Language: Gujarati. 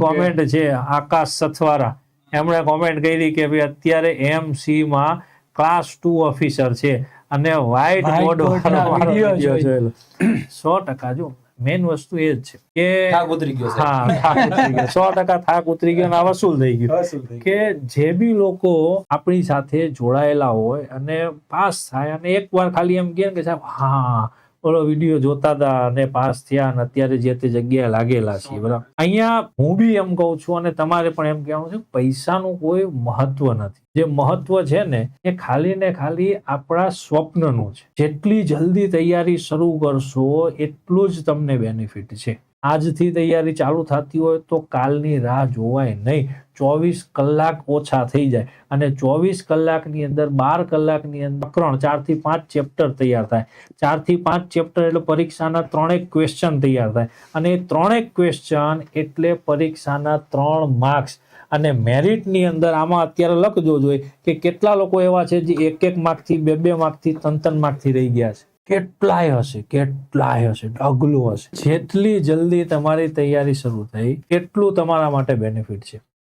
કોમેન્ટ છે આકાશ સથવારા, એમણે કોમેન્ટ કરી કે ભાઈ અત્યારે MC માં ક્લાસ 2 ઓફિસર છે અને વ્હાઇટ બોર્ડ વાળો વિડિયો જોયેલો. 100% જો મેઇન વસ્તુ એ જ છે કે થાક ઉતરી ગયો છે. હા, થાક ઉતરી ગયો, 100% થાક ઉતરી ગયો અને વસૂલ થઈ ગયું. કે જે બી લોકો આપણી સાથે જોડાયેલા હોય અને પાસ થાય અને એકવાર ખાલી એમ કહે કે સાહેબ હા ઓલો વિડીયો જોતા હતા અને પાસ થયા અને અત્યારે જે તે જગ્યાએ લાગેલા છીએ, બરાબર. અહીંયા હું બી એમ કહું છું અને તમારે પણ એમ કહેવાનું છે, પૈસાનું કોઈ મહત્વ નથી. જે મહત્વ છે ને એ ખાલી ને ખાલી આપણા સ્વપ્નનું છે. જેટલી જલ્દી તૈયારી શરૂ કરશો એટલું જ તમને બેનિફિટ છે. આજથી તૈયારી ચાલુ થતી હોય તો કાલની રાહ જોવાય નહીં. 24 કલાક ઓછા થઈ જાય અને 24 કલાકની અંદર 12 કલાકની અંદર 4 થી 5 ચેપ્ટર તૈયાર થાય. 4 થી 5 ચેપ્ટર એટલે પરીક્ષાના 3 ક્વેશ્ચન તૈયાર થાય અને 3 ક્વેશ્ચન એટલે પરીક્ષાના 3 માર્ક્સ. અને મેરિટની અંદર આમાં અત્યારે લખજો જોઈએ કે કેટલા લોકો એવા છે જે 1 માર્કથી 2 માર્કથી 3 માર્કથી રહી ગયા છે. કેટલાય હશે, ઢગલો હશે. જેટલી જલ્દી તમારી તૈયારી શરૂ થઈ એટલું તમારા માટે બેનિફિટ છે.